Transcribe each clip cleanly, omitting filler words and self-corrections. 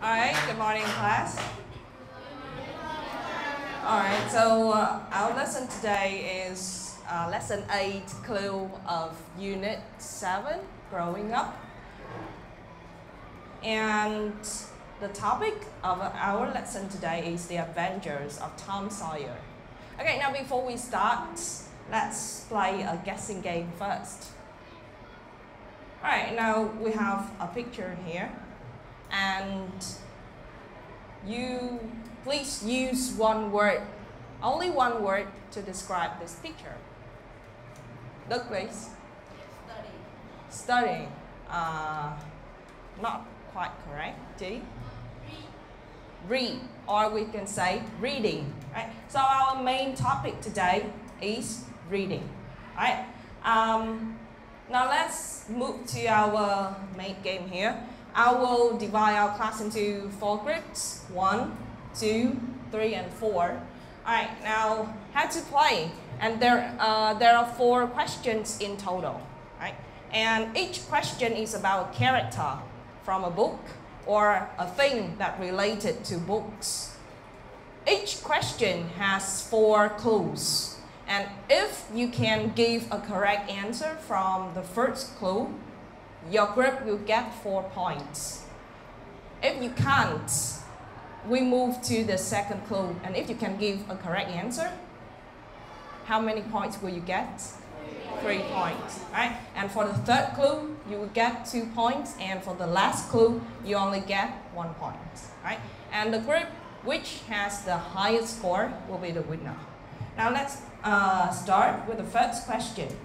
Alright, good morning class. Alright, so our lesson today is lesson 8, clue of unit 7, growing up. And the topic of our lesson today is the adventures of Tom Sawyer. Okay, now before we start, let's play a guessing game first. Alright, now we have a picture here. And you please use one word, only one word to describe this picture. Look please. Study. Not quite correct. G? Read. Or we can say reading. Right? So our main topic today is reading. Right? Now let's move to our main game here. I will divide our class into 4 groups, 1, 2, 3, and 4. Alright, now how to play. And there are 4 questions in total. Right? And each question is about a character from a book or a thing that related to books. Each question has 4 clues. And if you can give a correct answer from the first clue, your group will get 4 points. If you can't, we move to the second clue. And if you can give a correct answer, how many points will you get? 3 points. Right? And for the third clue, you will get 2 points. And for the last clue, you only get 1 point. Right? And the group which has the highest score will be the winner. Now let's start with the first question.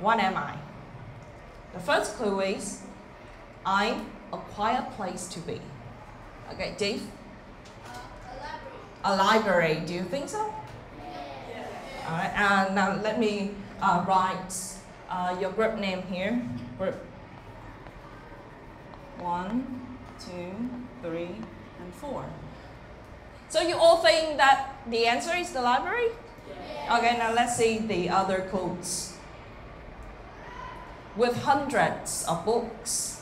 What am I? The first clue is, I'm a quiet place to be. Okay, Dave? A library. Do you think so? Yes. Alright, now let me write your group name here. Group 1, 2, 3, and 4. So you all think that the answer is the library? Yes. Okay, now let's see the other clues. With hundreds of books,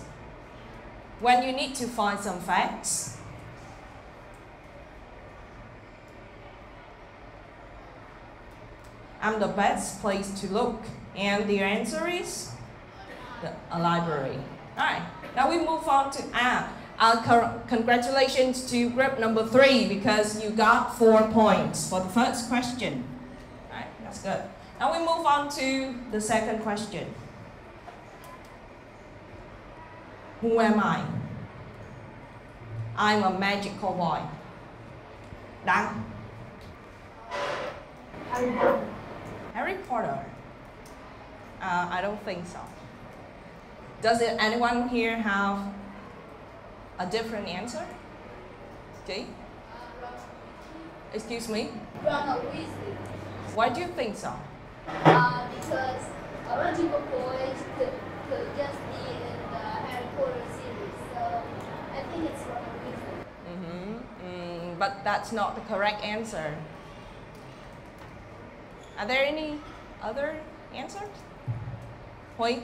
when you need to find some facts, I'm the best place to look. And the answer is a library. Alright, now we move on to congratulations to group number 3 because you got 4 points for the first question. Alright, that's good. Now we move on to the second question. Who am I? I'm a magical boy. Đăng. Harry Potter. I don't think so. Does anyone here have a different answer? G? Excuse me? Ronald Weasley. Why do you think so? Because magical boys could just be in the Harry Potter series, so I think it's Ronald Weasley. But that's not the correct answer. Are there any other answers? Hui?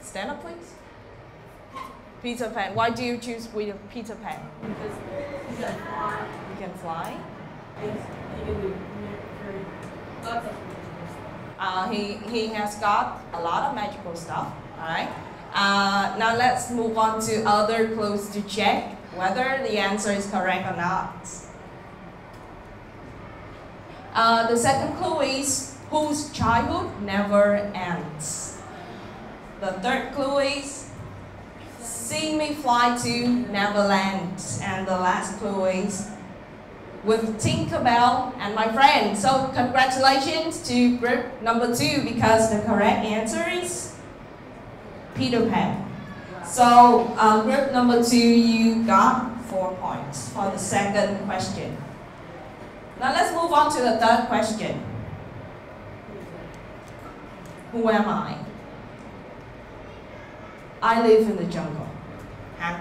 Stand up, please. Peter Pan. Why do you choose Peter Pan? Because he can fly. You can fly. He can do lots of things. He has got a lot of magical stuff. Alright. Now let's move on to other clues to check whether the answer is correct or not. The second clue is whose childhood never ends. The third clue is see me fly to Neverland. And the last clue is with Tinkerbell and my friend. So congratulations to group number 2 because the correct answer is Peter Pan. So group number 2, you got 4 points for the second question. Now let's move on to the third question. Who am I? I live in the jungle. Huh?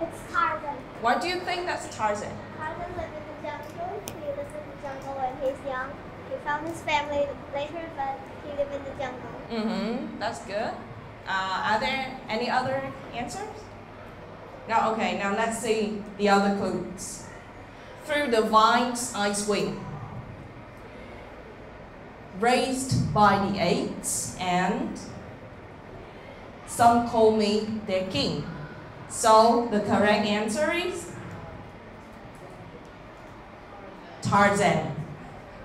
It's Tarzan. Why do you think that's Tarzan? Tarzan lived in the jungle. He lived in the jungle when he was young. He found his family later, but he lived in the jungle. That's good. Are there any other answers? No, okay, now let's see the other clues. Through the vines I swing, raised by the eights, and some call me their king. So the correct answer is Tarzan.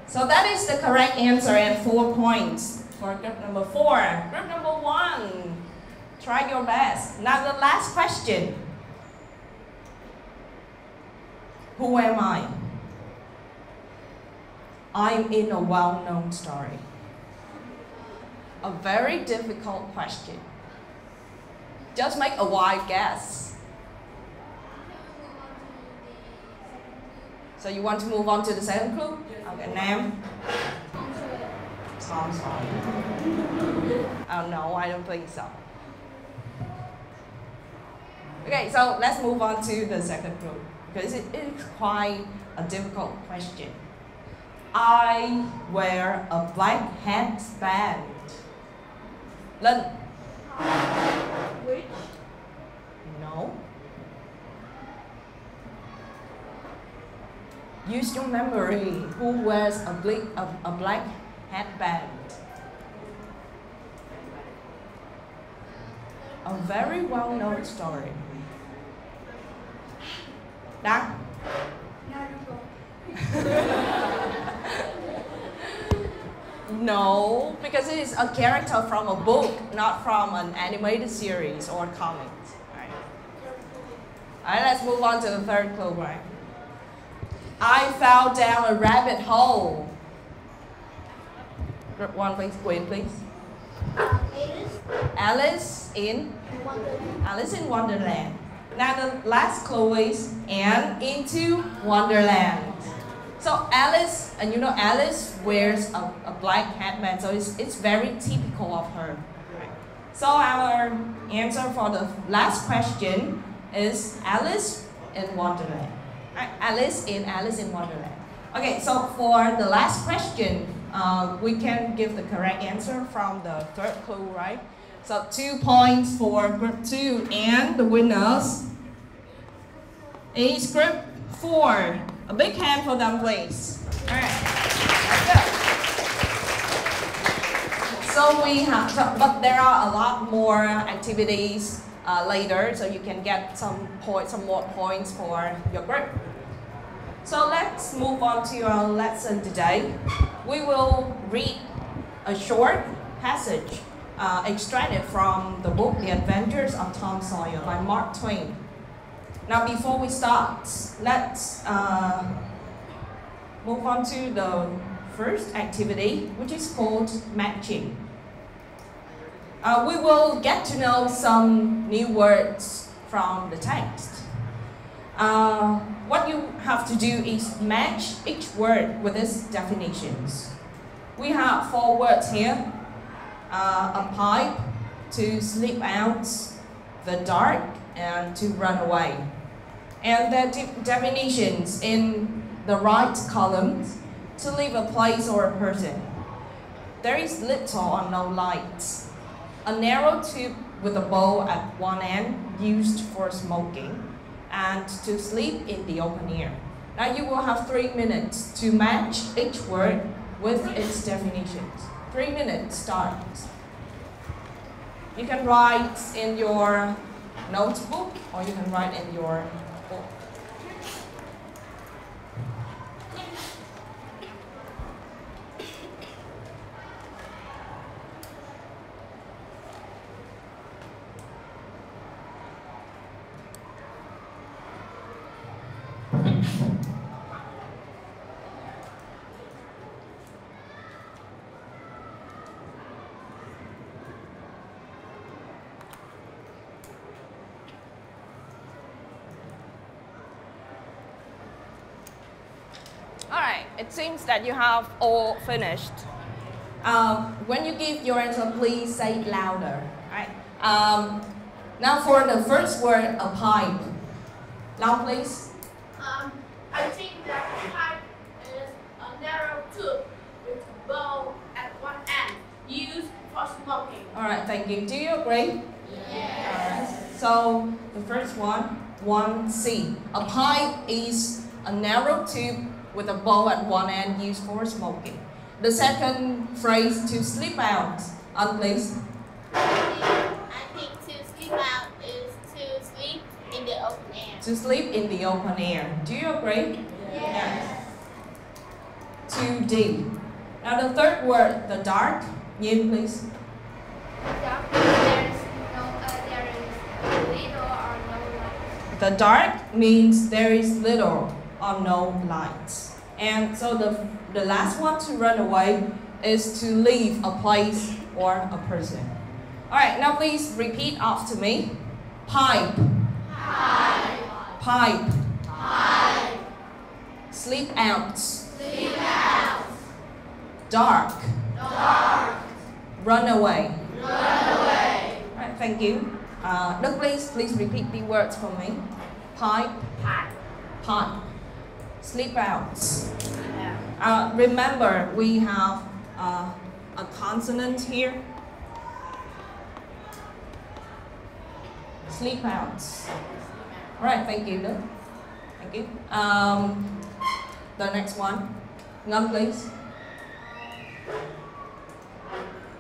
So that is the correct answer and 4 points for group number 4. Group number 1, try your best. Now the last question. Who am I? I'm in a well-known story. A very difficult question. Just make a wild guess. So you want to move on to the second clue? Okay, Nam. Tom Sawyer. Oh no, I don't think so. Okay, so let's move on to the second clue, because it is quite a difficult question. I wear a black headband. Linh. Witch. No. Use your memory. Who wears a black headband? A very well-known story. Đăng. No, because it is a character from a book, not from an animated series or comics. Alright, let's move on to the third clue, right? I fell down a rabbit hole. Group 1, please. Queen, please. Alice in Wonderland. Alice in Wonderland. Now the last clue is and into Wonderland. So Alice, and you know Alice wears a black headband, so it's very typical of her. So our answer for the last question is Alice in Wonderland. Alice in Wonderland. Okay, so for the last question, we can give the correct answer from the third clue, right? So 2 points for group 2, and the winners is group 4. A big hand for them, please. All right. Good. So we have, but there are a lot more activities later, so you can get some more points for your group. So let's move on to our lesson today. We will read a short passage extracted from the book The Adventures of Tom Sawyer by Mark Twain. Now before we start, let's move on to the first activity, which is called matching. We will get to know some new words from the text. What you have to do is match each word with its definitions. We have 4 words here. A pipe, to sleep out, the dark, and to run away. And the definitions in the right column: to leave a place or a person. There is little or no light. A narrow tube with a bowl at one end used for smoking, and to sleep in the open air. Now you will have 3 minutes to match each word with its definitions. 3 minutes start. You can write in your notebook or you can write in your book. It seems that you have all finished. When you give your answer, please say it louder. Right? Now for the first word, a pipe. Loud, please. I think that pipe is a narrow tube with a bowl at one end, used for smoking. Smoking. All right, thank you. Do you agree? Yes. All right. So the first one, 1C. A pipe is a narrow tube with a bowl at one end used for smoking. The second phrase, to sleep out. Please. I think to sleep out is to sleep in the open air. To sleep in the open air. Do you agree? Yes. 2D. Now the third word, the dark. Yin, please. The dark means there is little or no light. And so the last one, to run away, is to leave a place or a person. All right, now please repeat after me. Pipe. Pipe. Pipe. Pipe. Sleep out. Sleep out. Dark. Dark. Run away. Run away. All right, thank you. Đức, please repeat the words for me. Pipe. Pipe. Pipe. Sleep out. Remember, we have a consonant here. Sleep out. All right, thank you, Đức. Thank you. The next one. Ngân, please.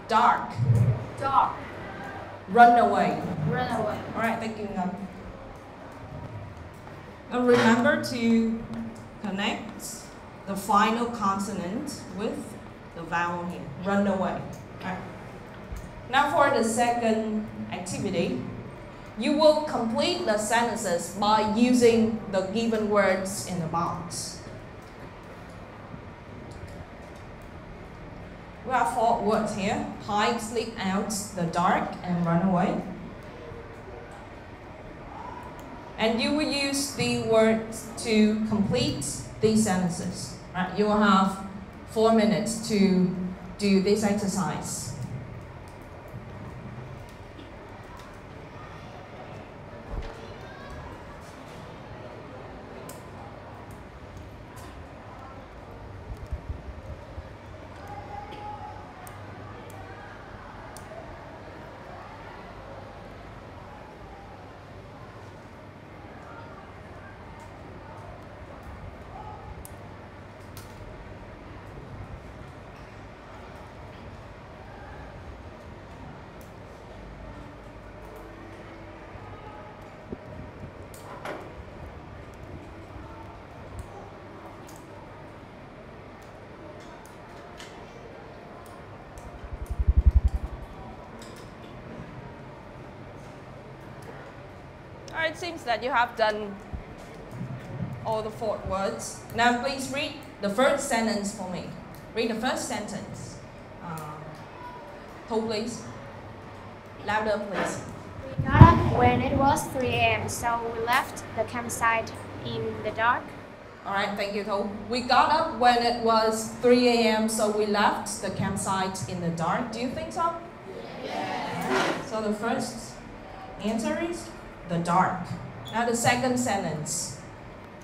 Dark. Dark. Run away. Run away. All right, thank you, Ngân. Now remember to connect the final consonant with the vowel here. Run away. All right. Now for the second activity, you will complete the sentences by using the given words in the box. We have 4 words here. Pipe, sleep out, the dark, and run away. And you will use the words to complete these sentences. Right? You will have 4 minutes to do this exercise. It seems that you have done all the 4 words. Now please read the first sentence for me. Read the first sentence. Who, please? Louder, please. We got up when it was 3 a.m., so we left the campsite in the dark. All right, thank you, Thu. We got up when it was 3 a.m., so we left the campsite in the dark. Do you think so? Yes. So the first answer is the dark. Now the second sentence.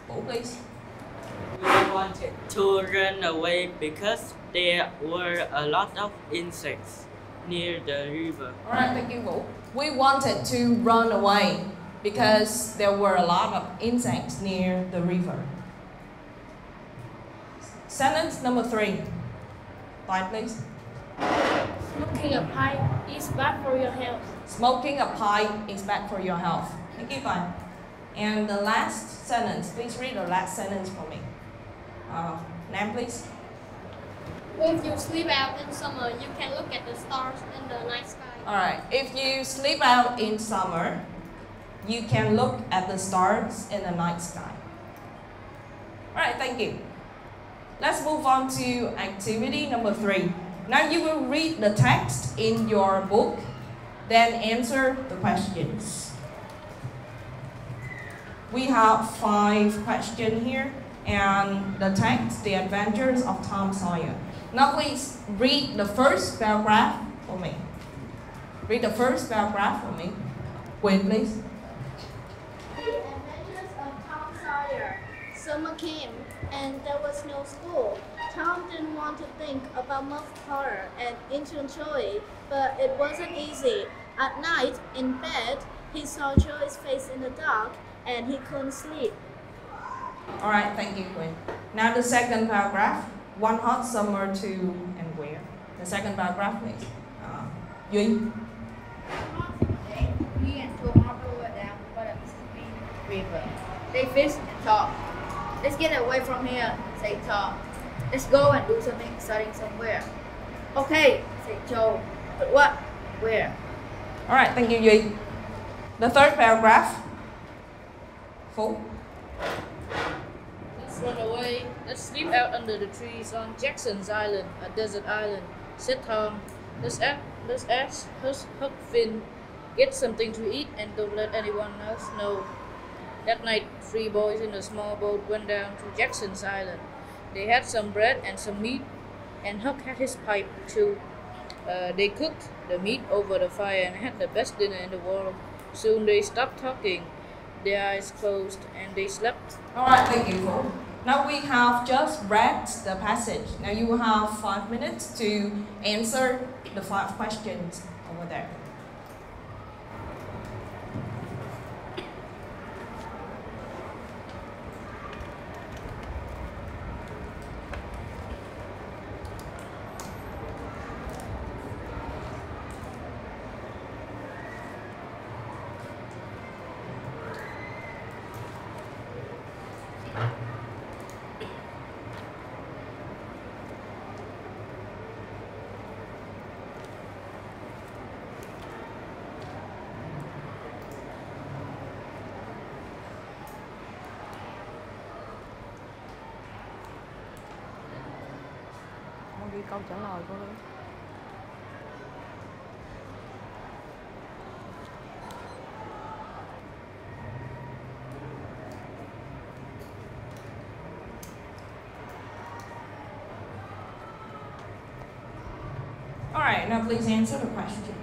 Bố, please. We wanted to run away because there were a lot of insects near the river. All right, thank you, Vũ. We wanted to run away because there were a lot of insects near the river. Sentence number 3. Slide, please. Smoking a pipe is bad for your health. Smoking a pipe is bad for your health. Thank you, Toàn. And the last sentence. Please read the last sentence for me. Nam, please. If you sleep out in summer, you can look at the stars in the night sky. All right. If you sleep out in summer, you can look at the stars in the night sky. All right. Thank you. Let's move on to activity number 3. Now you will read the text in your book, then answer the questions. We have 5 questions here, and the text, The Adventures of Tom Sawyer. Now please read the first paragraph for me. Read the first paragraph for me. Quinn, please. The Adventures of Tom Sawyer. Summer came and there was no school. Tom didn't want to think about muff horror and enjoy, but it wasn't easy. At night, in bed, he saw Joey's face in the dark and he couldn't sleep. Alright, thank you, Quinn. Now the second paragraph. One hot summer to and where? The second paragraph, please. Duy. He and Joe Marple were down by the Mississippi River. They fished and talked. Let's get away from here, said Tom. Let's go and do something exciting somewhere. Okay, said Joe. But what? Where? Alright, thank you, Duy. The third paragraph. Phú. Let's run away. Let's sleep out under the trees on Jackson's Island, a desert island, said Tom. Let's ask Huck Finn, get something to eat and don't let anyone else know. That night, 3 boys in a small boat went down to Jackson's Island. They had some bread and some meat, and Huck had his pipe too. They cooked the meat over the fire and had the best dinner in the world. Soon they stopped talking, their eyes closed, and they slept. Alright, thank you, Phú. Now we have just read the passage. Now you will have 5 minutes to answer the 5 questions over there. Ghi câu trả lời cô đi. Alright, now please answer the questions.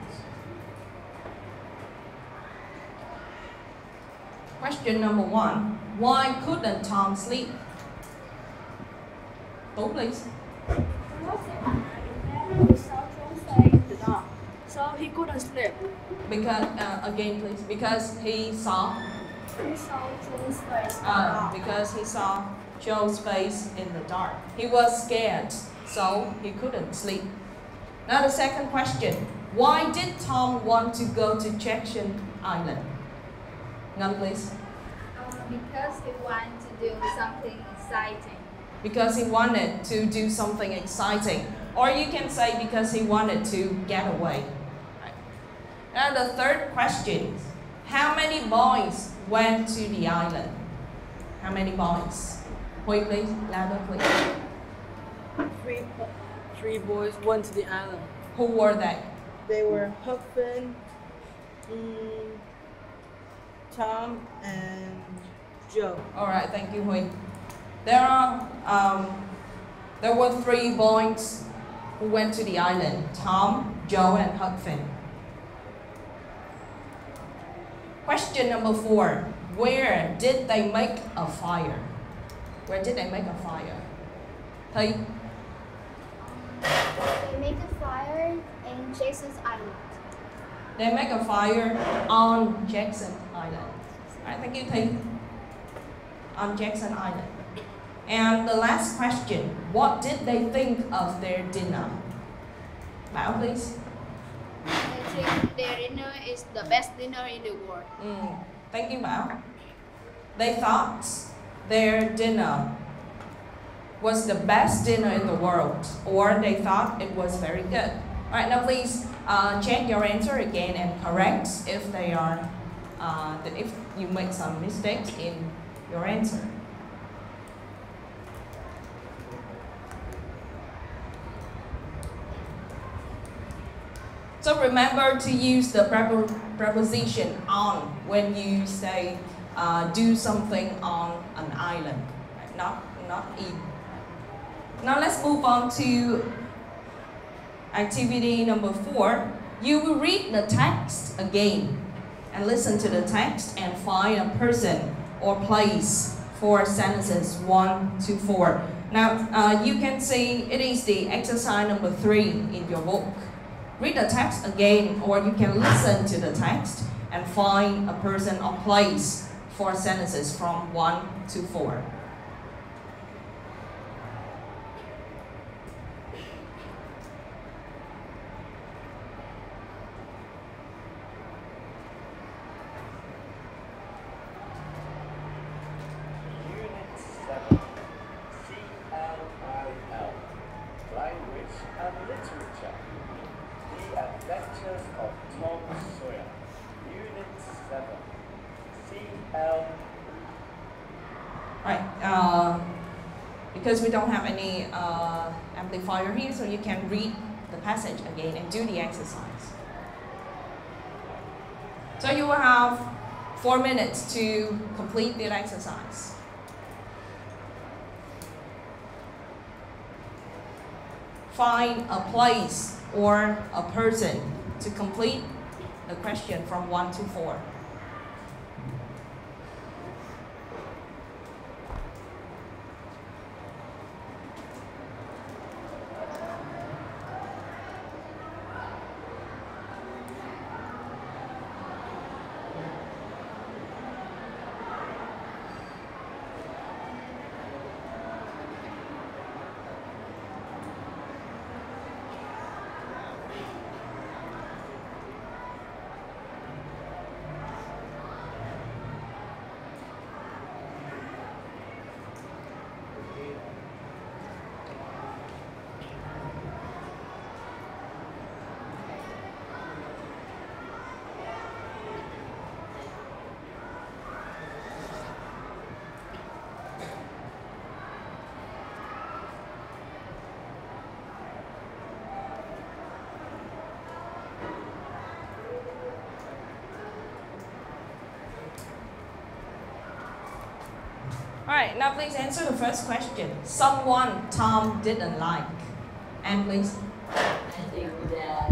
Question number 1. Why couldn't Tom sleep? Tú, please. So he couldn't sleep. Because, again please, because he saw Joe's face. Because he saw Joe's face in the dark. He was scared, so he couldn't sleep. Now the second question. Why did Tom want to go to Jackson Island? Ngân, please. Because he wanted to do something exciting. Because he wanted to do something exciting. Or you can say because he wanted to get away. Right. Now the third question. How many boys went to the island? How many boys? Wait, please. Louder, please. Three boys went to the island. Who were they? They were Huck Finn, Tom, and Joe. Alright, thank you, Huy. There were 3 boys who went to the island. Tom, Joe, and Huck Finn. Question number 4. Where did they make a fire? Where did they make a fire? Thi? They make a fire in Jason's Island. They make a fire on Jackson Island. Alright, thank you, Thi. On Jackson Island. And the last question. What did they think of their dinner? Bảo, please. I think their dinner is the best dinner in the world. Thank you, Bảo. They thought their dinner was the best dinner in the world, or they thought it was very good. Alright, now please check your answer again and correct if they are, if you make some mistakes in your answer. So remember to use the preposition on when you say do something on an island, right? Not in. Now let's move on to activity number 4. You will read the text again and listen to the text and find a person or place for sentences 1 to 4. Now, you can see it is the exercise number 3 in your book. Read the text again, or you can listen to the text and find a person or place for sentences from 1 to 4. Because we don't have any amplifier here, so you can read the passage again and do the exercise. So you will have 4 minutes to complete the exercise. Find a place or a person to complete the question from 1 to 4. Alright, now please answer the first question. Someone Tom didn't like. And please. I think that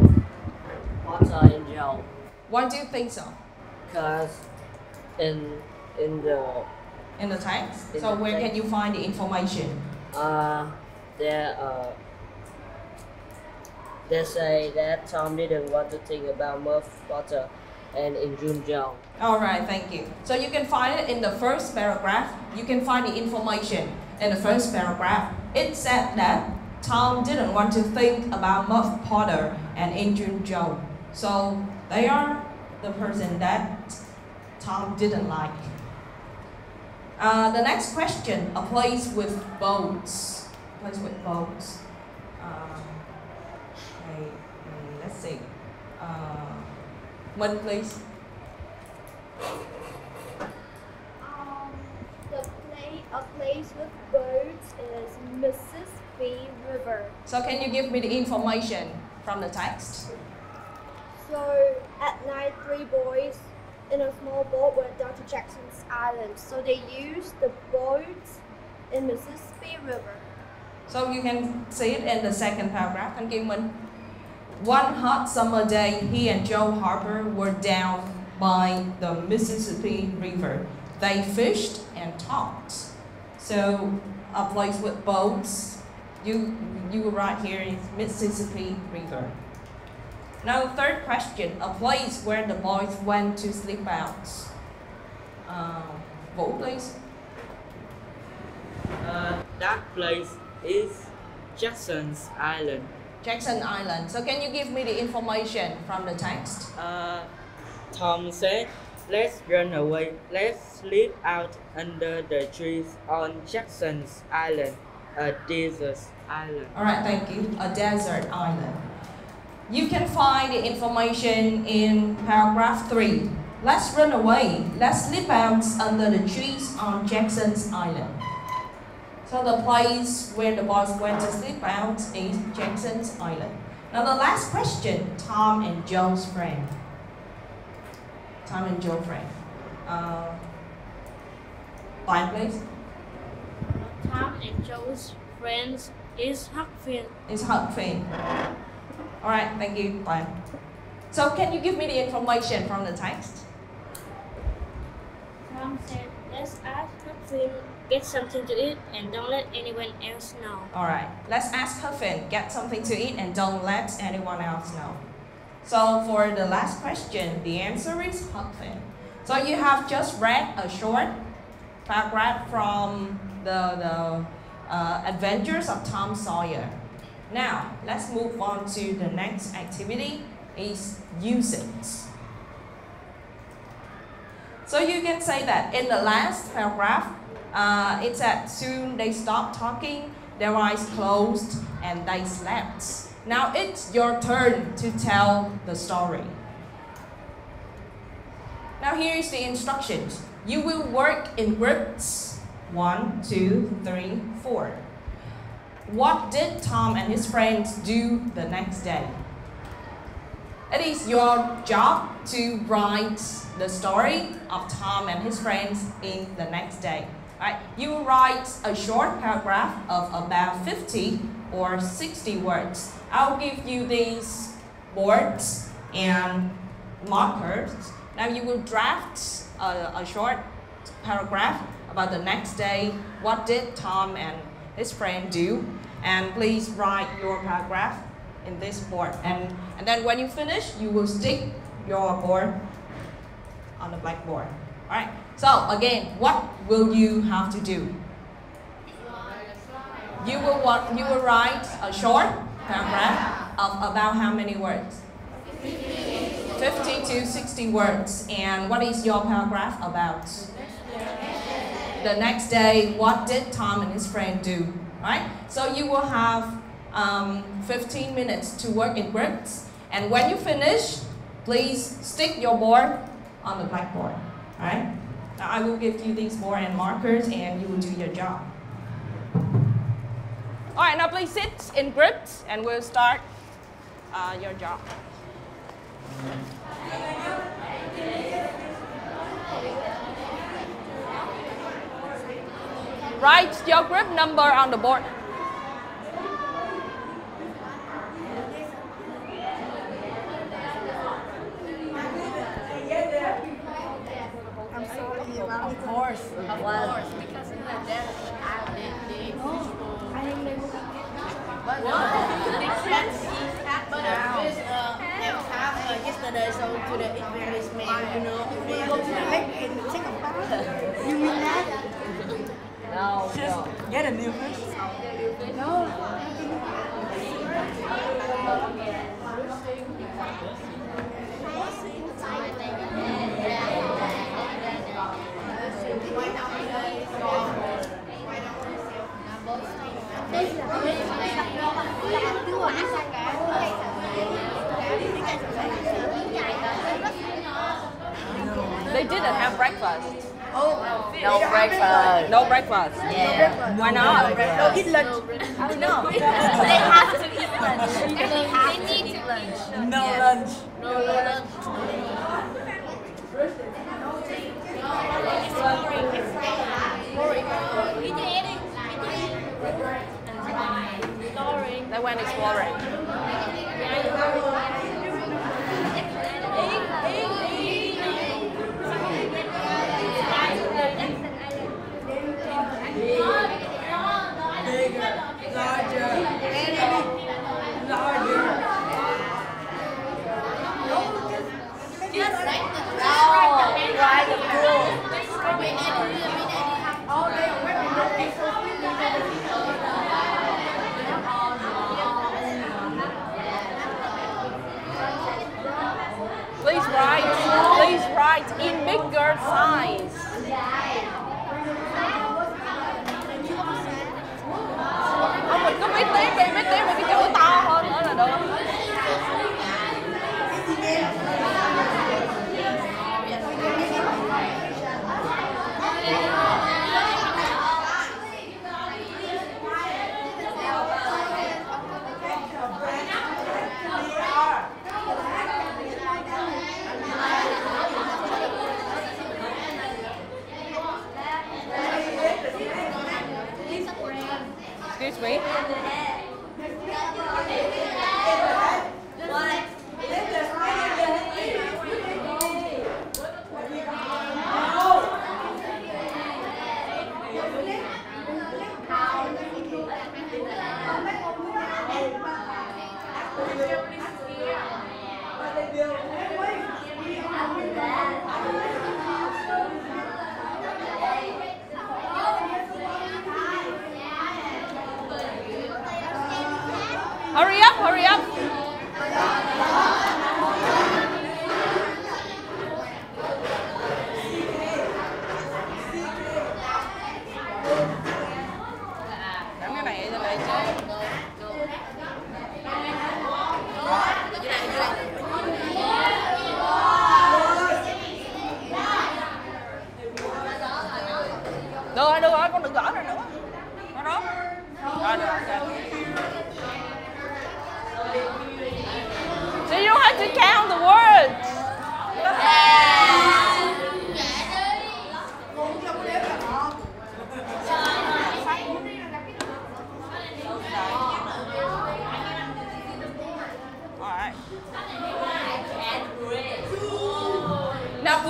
water in Joe. Why do you think so? Because in the text? So where can you find the information? They say that Tom didn't want to think about Murph water and in June Joe. Alright, thank you. So you can find it in the first paragraph. You can find the information in the first paragraph. It said that Tom didn't want to think about Muff Potter and Injun Joe. So they are the person that Tom didn't like. The next question, a place with boats. A place with boats. Okay, let's see. Minh, please. A place with boats is Mississippi River. So can you give me the information from the text? So at night, 3 boys in a small boat went down to Jackson's Island. So they used the boats in Mississippi River. So you can see it in the second paragraph. Thank you, Minh. One hot summer day, he and Joe Harper were down by the Mississippi River. They fished and talked. So a place with boats, you right here is Mississippi River. Now the third question, a place where the boys went to sleep out. Vũ, please. That place is Jackson's Island. Jackson Island. So can you give me the information from the text? Tom said, let's run away. Let's sleep out under the trees on Jackson's Island, a desert island. Alright, thank you. A desert island. You can find the information in paragraph 3. Let's run away. Let's sleep out under the trees on Jackson's Island. So the place where the boys went to sleep out is Jackson's Island. Now the last question, Tom and Joe's friend. Tom and Joe's friend. Fine, please. Tom and Joe's friends is Huck Finn. It's Huck Finn. Alright, thank you. Fine. So can you give me the information from the text? Tom said, let's ask Huck Finn get something to eat and don't let anyone else know. Alright, let's ask Huffin. Get something to eat and don't let anyone else know. So for the last question, the answer is Huffin. So you have just read a short paragraph from the Adventures of Tom Sawyer. Now, let's move on to the next activity, is usage. So you can say that in the last paragraph, it said soon they stopped talking, their eyes closed, and they slept. Now it's your turn to tell the story. Now here is the instructions. You will work in groups 1, 2, 3, 4. What did Tom and his friends do the next day? It is your job to write the story of Tom and his friends in the next day. Right? You write a short paragraph of about 50 or 60 words. I'll give you these boards and markers. Now you will draft a short paragraph about the next day. What did Tom and his friend do? And please write your paragraph in this board. And then when you finish, you will stick your board on the blackboard. All right. So again, what will you have to do? You will write a short paragraph of about how many words? 50 to 60 words. And what is your paragraph about? The next day, what did Tom and his friend do? Right? So you will have 15 minutes to work in groups. And when you finish, please stick your board on the blackboard. Right? Now I will give you these board and markers and you will do your job. Alright, now please sit in groups and we'll start your job. Write your group number on the board. Of course, because in the desert, yesterday, so today it's very smell, you know. We go to the lake and take a bath. You mean that? No, just no. get a new fish. No. They didn't have breakfast. Oh, No breakfast. No breakfast. Yeah. Why not? No, eat lunch. Oh no. They have to eat lunch. They need to lunch. No lunch. No lunch. They went exploring. Please write in bigger size. Không, mình cứ viết tiếp đi cái chữ to hơn nữa là được.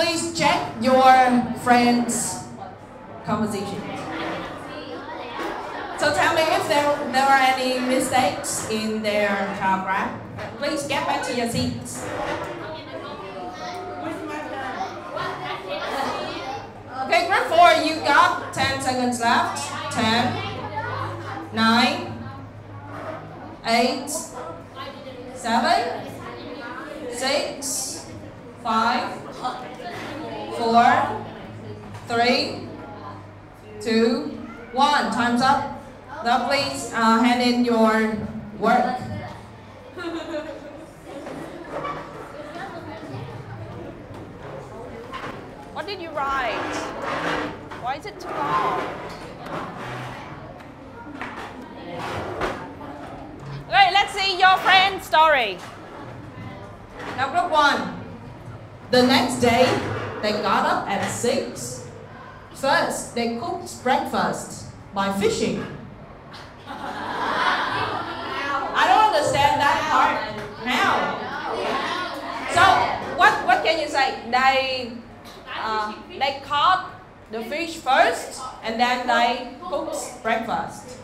please check your friends' conversation. So tell me if there are any mistakes in their paragraph. Please get back to your seats. Okay, group 4, you got 10 seconds left. 10, 9, 8, 7, 6, 5, 4, 3, 2, 1. Time's up. Now please hand in your work. What did you write? Why is it too long? Okay, let's see your friend's story. Now group 1. The next day, they got up at 6. First, they cooked breakfast by fishing. I don't understand that part. How? So, what can you say? They caught the fish first, and then they cooked breakfast.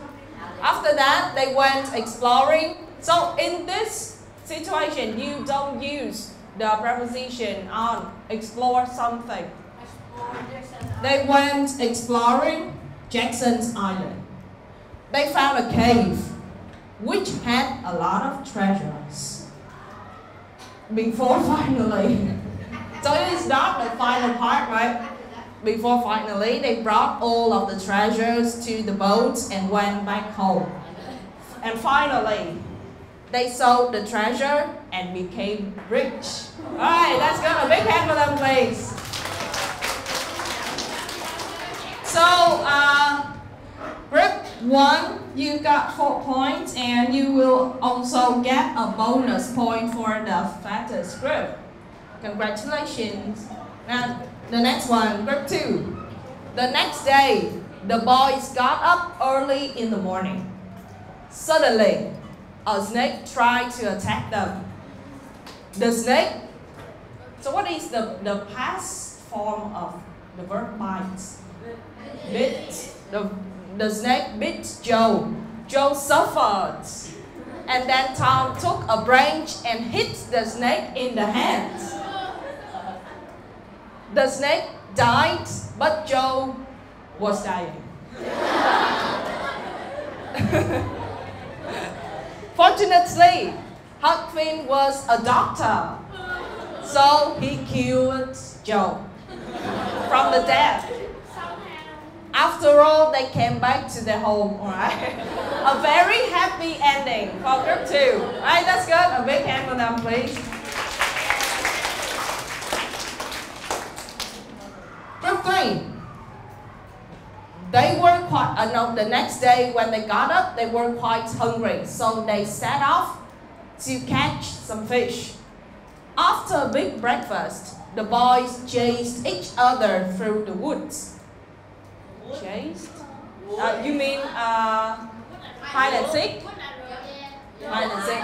After that, they went exploring. So, in this situation, you don't use the preposition on explore something. They went exploring Jackson's Island. They found a cave which had a lot of treasures. Before finally, so it is not the final part, right? Before finally, they brought all of the treasures to the boats and went back home. And finally, they sold the treasure and became rich. Alright, let's go. A big hand for them, please. So, group 1, you got 4 points, and you will also get a bonus point for the fattest group. Congratulations. Now, the next one, group 2. The next day, the boys got up early in the morning. Suddenly, a snake tried to attack them. The snake, so what is the past form of the verb bites? Bit. The snake bit Joe. Joe suffered. And then Tom took a branch and hit the snake in the hand. The snake died, but Joe was dying. Fortunately, Huck Finn was a doctor, so he cured Joe from the death. After all, they came back to their home, alright? A very happy ending for group 2. Alright, that's good. A big hand for them, please. Group 3. They were the next day when they got up, they were quite hungry, so they set off to catch some fish. After a big breakfast, the boys chased each other through the woods. Chased? You mean hide and seek? Hide and seek.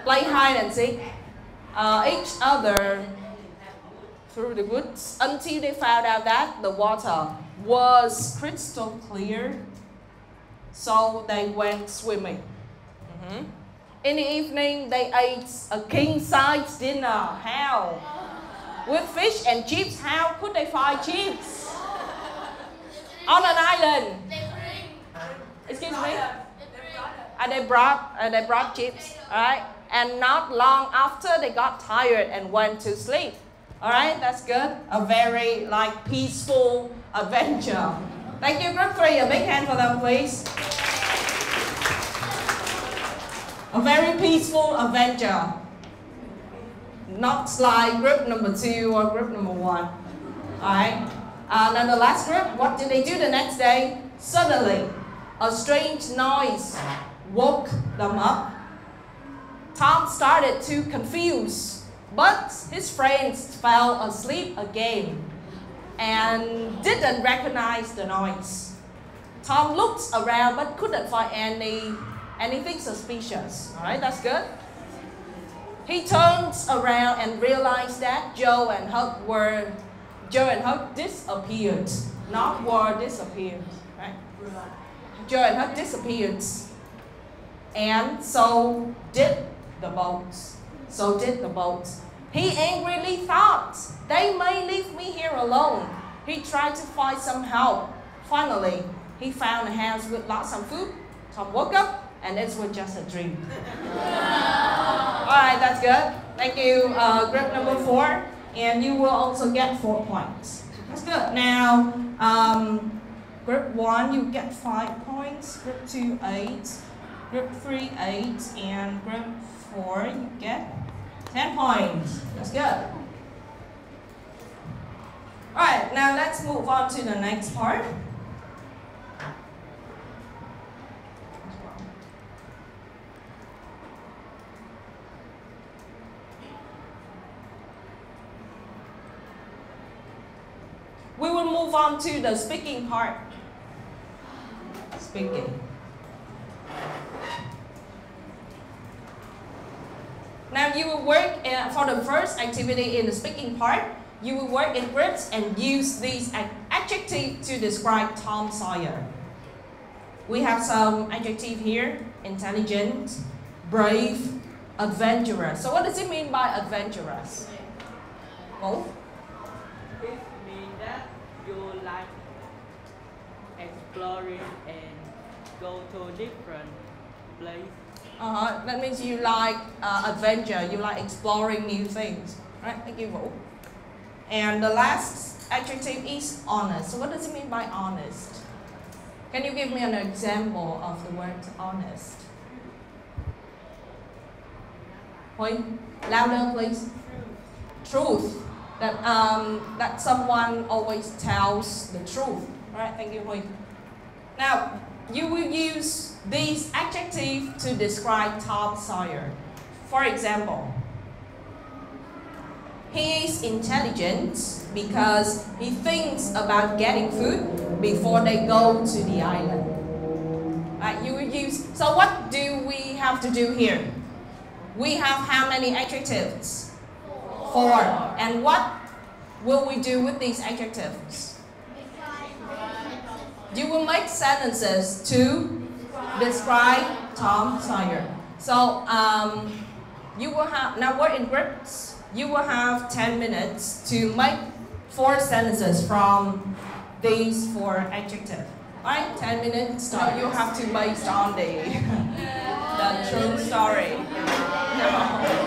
Play hide and seek. Each other through the woods until they found out that the water was crystal clear. So they went swimming. In the evening, they ate a king-size dinner. How? With fish and chips. How could they find chips? On an island. Excuse me? They brought chips. Alright? And not long after, they got tired and went to sleep. Alright, that's good. A very peaceful adventure. Thank you, group 3. A big hand for them, please. A very peaceful adventure. Not like group number 2 or group number 1. Alright. Now the last group, what did they do the next day? Suddenly, a strange noise woke them up. Tom started to confuse, but his friends fell asleep again and didn't recognize the noise. Tom looked around but couldn't find anything suspicious. Alright, that's good. He turned around and realized that Joe and Huck were Joe and Huck disappeared, not were disappeared, right? Joe and Huck disappeared, and so did the boats. So did the boats. He angrily thought, they may leave me here alone. He tried to find some help. Finally, he found a house with lots of food. Tom woke up, and it was just a dream. Alright, that's good. Thank you, group number 4. And you will also get 4 points. That's good. Now, group 1, you get 5 points. Group 2, 8. Group 3, 8. And group 4, you get 10 points. That's good. Alright, now let's move on to the next part. We will move on to the speaking part. Speaking. Now you will work for the first activity in the speaking part. You will work in groups and use these adjectives to describe Tom Sawyer. We have some adjectives here: intelligent, brave, adventurous. So what does it mean by adventurous? Both? It means that you like exploring and go to different places. That means you like adventure, you like exploring new things. Right, thank you, Vũ. And the last adjective is honest. So what does it mean by honest? Can you give me an example of the word honest? Huy, louder please. Truth. That someone always tells the truth. Right, thank you, Huy. Now, you will use these adjectives to describe Tom Sawyer. For example, he is intelligent because he thinks about getting food before they go to the island. Right, you will use, so what do we have to do here? We have how many adjectives? 4. And what will we do with these adjectives? You will make sentences to describe Tom Sawyer. So you will have, now work in groups, you will have 10 minutes to make 4 sentences from these 4 adjectives. Alright, 10 minutes, so you have to based on the true story. No.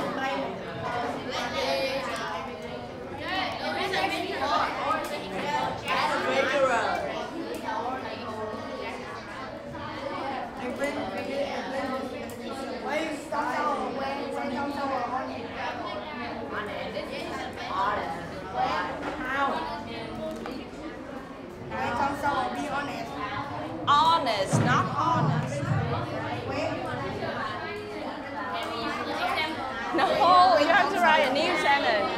Honest, not honest. No, you have to write a new sentence.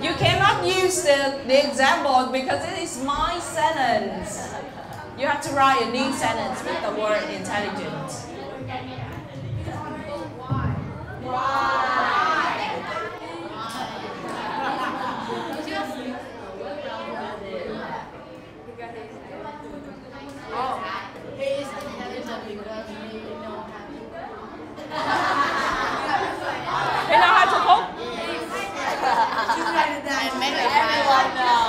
You cannot use the example because it is my sentence. You have to write a new sentence with the word intelligent. Why? He know how to cook? And make everyone know.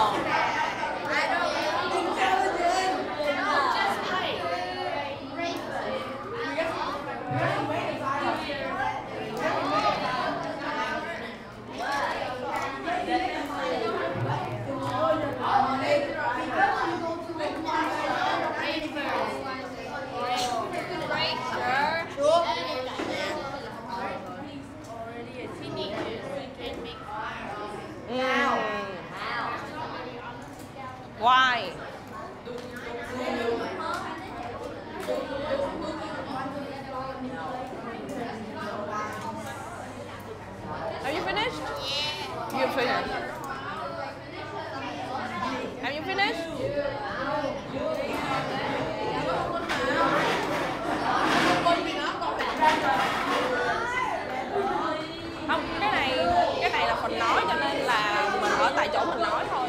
Why? Have you finished? Yeah. You finished. Have you finished? Không, cái này phần nói cho nên là mình ở tại chỗ mình nói thôi.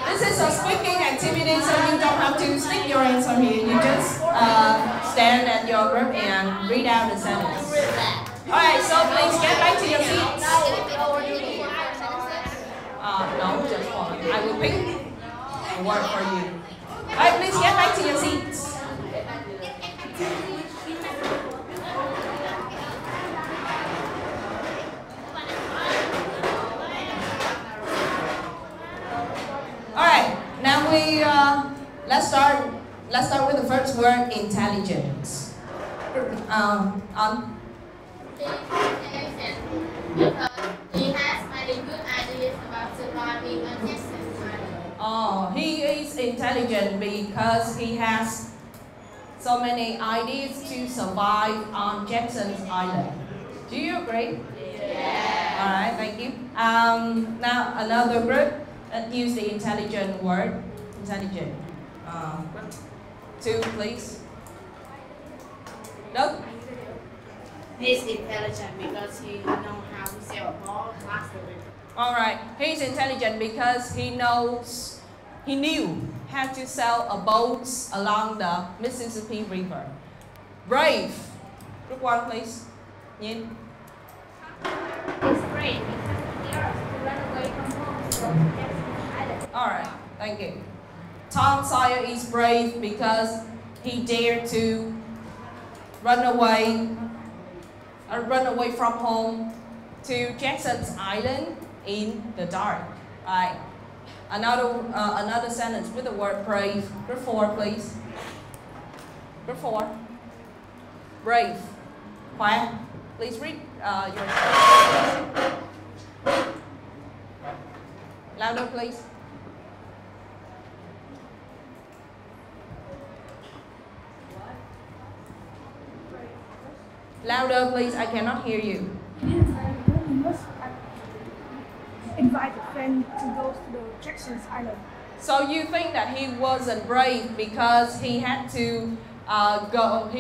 This is a speaking activity, so you don't have to stick your answer here. You just stand at your group and read out the sentence. Alright, so please get back to your seats. No, just one. I will pick a word for you. Alright, please get back to your seats. Alright, now we let's start with the first word, intelligence. Because he has many good ideas about surviving on Jackson's Island. Oh, he is intelligent because he has so many ideas to survive on Jackson's Island. Do you agree? Yeah. All right, thank you. Now another group use the intelligent word. Intelligent. Two, please. Doug? He's intelligent because he knows how to sail a boat faster. Alright, he's intelligent because he knew how to sail a boat along the Mississippi River. Brave. Group one, please. Nhìn. He's brave because he dares to run away from home from Jackson's Island. Alright, thank you. Tom Sawyer is brave because he dared to run away from home to Jackson's Island in the dark. Right. Another sentence with the word brave. Group 4, please. Group 4. Brave. Khoa, please read your sentence. Louder, please. Louder, please. I cannot hear you. He must invite a friend to go to the Jackson's Island. So you think that he wasn't brave because he had to go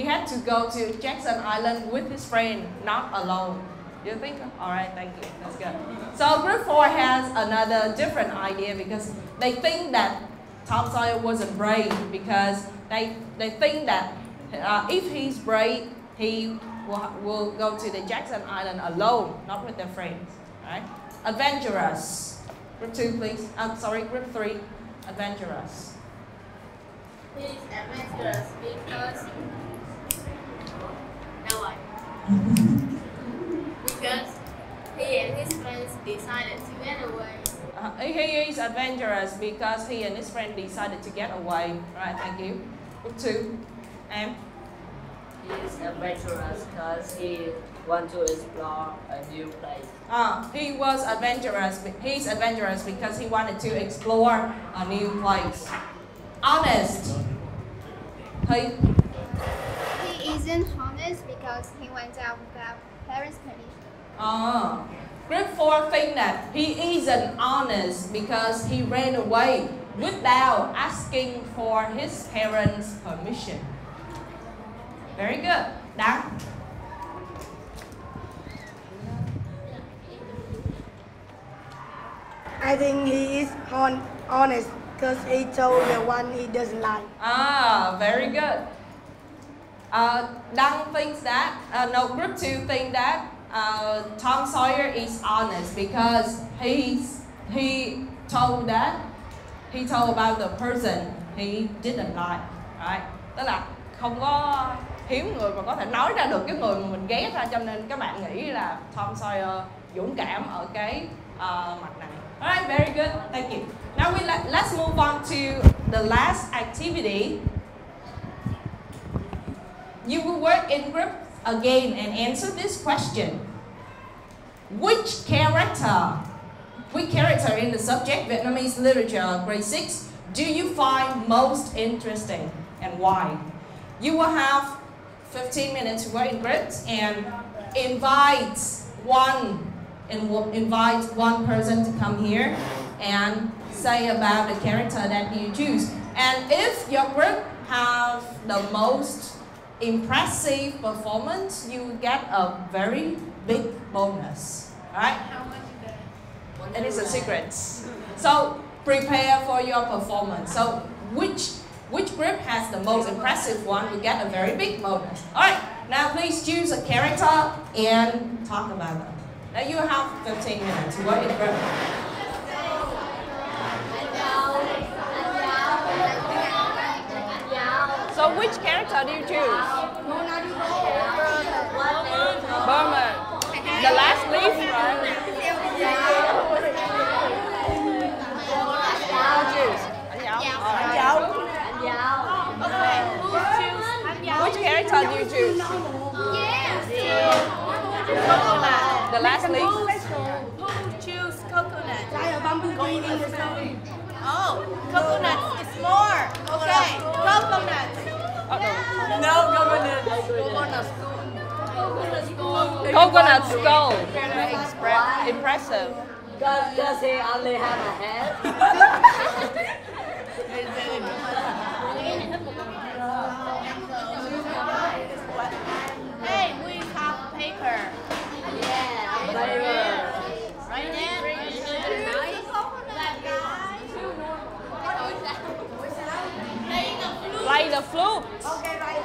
to Jackson Island with his friend, not alone. You think? All right, thank you. That's good. So group 4 has another different idea because they think that Tom Sawyer wasn't brave because they think that if he's brave, he will go to the Jackson Island alone, not with their friends. Right? Adventurous. Group 2, please. I'm sorry, group 3. Adventurous. He is adventurous because because he and his friends decided to get away. He is adventurous because he and his friend decided to get away. Right, thank you. Group 2. Em. He is adventurous because he wants to explore a new place. He's adventurous because he wanted to explore a new place. Honest. He isn't honest because he went out without parents' permission. Group 4 think that he isn't honest because he ran away without asking for his parents' permission. Very good. Đăng. I think he is honest because he told the one he doesn't like. Very good. Đăng thinks that, group 2 think that Tom Sawyer is honest because he told about the person he didn't like, right? Tức là không có hiếm người mà có thể nói ra được cái người mà mình ghét ra, cho nên các bạn nghĩ là Tom Sawyer dũng cảm ở cái mặt này. Alright, very good. Thank you. Now let's move on to the last activity. You will work in groups again and answer this question. Which character in the subject Vietnamese literature grade 6 do you find most interesting and why? You will have 15 minutes to work in groups and invite one person to come here and say about the character that you choose. And if your group have the most impressive performance, you will get a very big bonus. Alright? How much is that? It is a secret. So prepare for your performance. So which group has the most impressive one will get a very big bonus. Alright, now please choose a character and talk about them. Now you have 15 minutes to work in group. So which character do you choose? Burman. The last leaf, right? Choose. Which character do you choose? The last leaf. Who choose coconut? Oh, coconut is more. Okay, coconut. No, coconut. Coconut skull. Very impressive. Does he only have a head? Hey, we have paper. Yeah, Right there. Play the flute. Okay, right.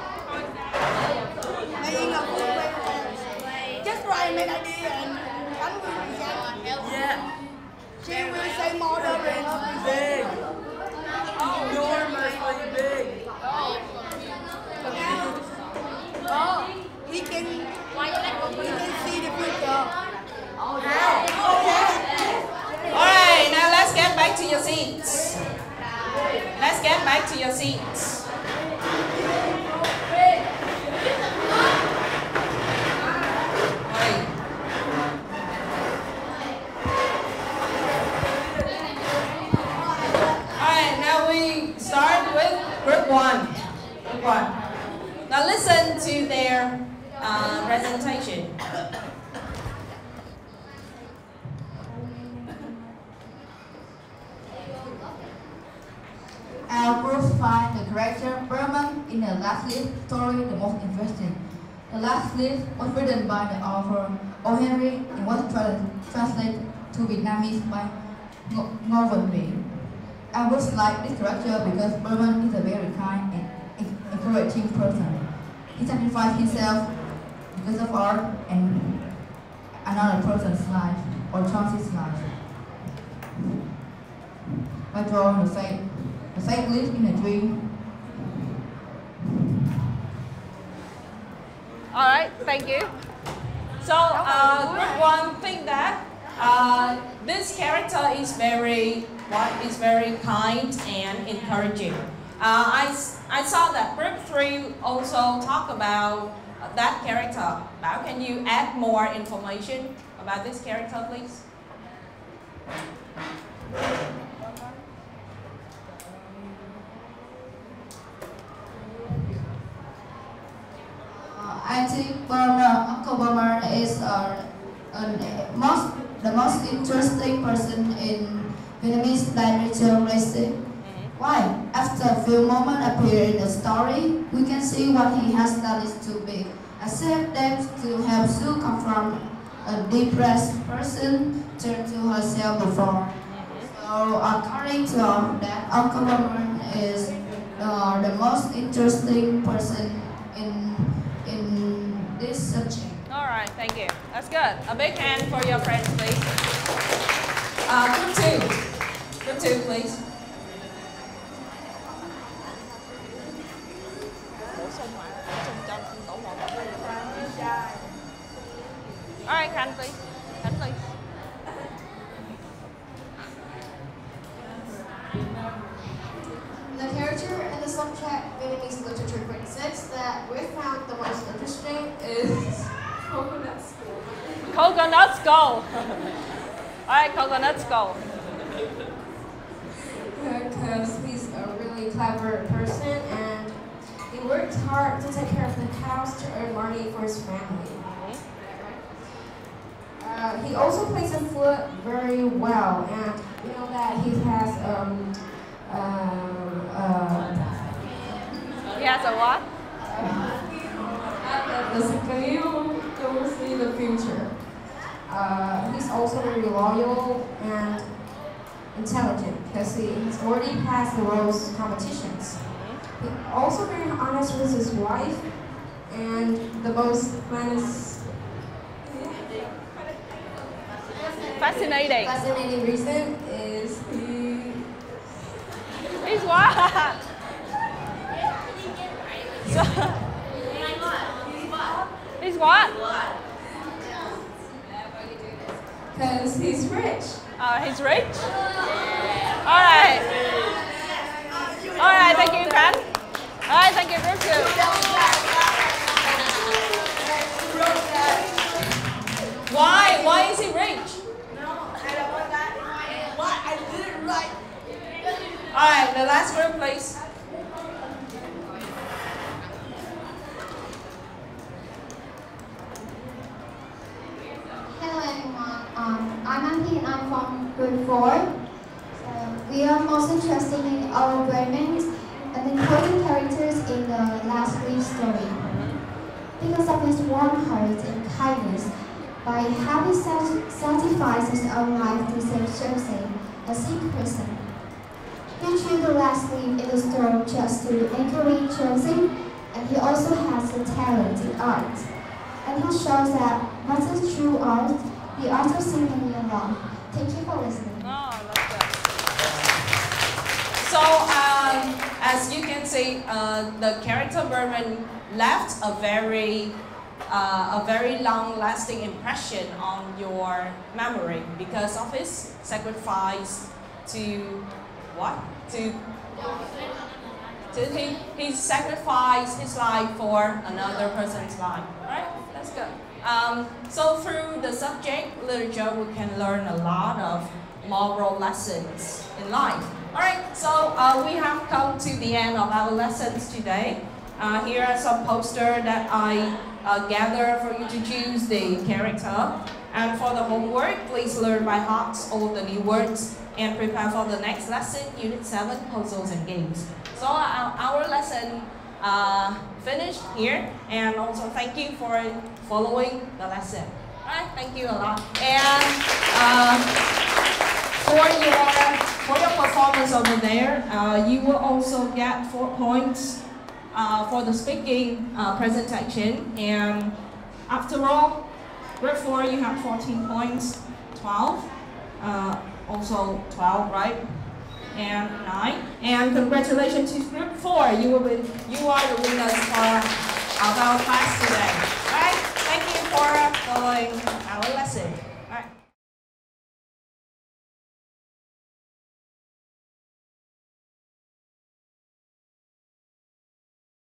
Playing a flute. Just write melody and Khánh will present. Yeah. She will say moderate. Big. Enormously big. Oh, we can see the future. Alright, now let's get back to your seats. Let's get back to your seats. Alright, now we start with group one. Group one. Now listen to their presentation. Our group find the character Burman in the last list story the most interesting. The last list was written by the author O. Henry and was translated to Vietnamese by Nguyễn Văn Cừ. Our group like this character because Burman is a very kind and encouraging person. He sacrificed himself because of art and another person's life or chance's life. By drawing the fate lives in a dream. Alright, thank you. So, group one think that this character is very kind and encouraging. I saw that group 3 also talk about that character. Now, can you add more information about this character, please? I think Uncle Burman is the most interesting person in Vietnamese literature. Why? After a few moments appear in the story, we can see what he has studied to be. Accept them to have Sue come from a depressed person turned to herself before. So according to that, Uncle Burman is the most interesting person in this subject. Alright, thank you. That's good. A big hand for your friends, please. Group 2, please. Alright, Khánh, please. Khánh, please. The character in the subject Vietnamese literature grade 6 that we found the most interesting is Coconut Skull. Coconut Skull. Alright, Coconut Skull. Because he's a really clever person and he worked hard to take care of the cows to earn money for his family. He also plays the flute very well, and you know that he has He has a what? basically you'll see the future. He's also very loyal and intelligent because he's already passed the roles competitions. He's also very honest with his wife, and the most fascinating reason is he's what? He's what? Because he's rich. He's rich? Alright. Alright, thank you, Khánh. Alright, thank you, rất good. Why is he rich? No, I don't want that. What? I didn't write. Alright, the last group, please. Hello everyone, I'm Anki and I'm from grade 4. We are most interested in our brainmates and important characters in the last leaf story. Because of his warm heart and kindness, by having sacrificed his own life to save Cersei, a sick person. He chose the last leaf in the story just to encourage Cersei, and he also has a talent in art. And he shows that what is true art, the art of singing along. Thank you for listening. Oh, I love that. So, as you can see, the character Berman left a very long-lasting impression on your memory because of his sacrifice to what? He sacrificed his life for another person's life. Right? That's good. So through the subject literature, we can learn a lot of moral lessons in life. Alright, so we have come to the end of our lessons today. Here are some posters that I gathered for you to choose the character. And for the homework, please learn by heart all the new words and prepare for the next lesson, Unit 7, Puzzles and Games. So our lesson finished here, and also thank you for following the lesson. Alright, thank you a lot. And for your performance over there, you will also get 4 points for the speaking presentation. And after all, grade 4 you have 14 points, 12, also 12, right? And 9. And congratulations to group 4. You are the winners of our class today. Right? Thank you for following our lesson.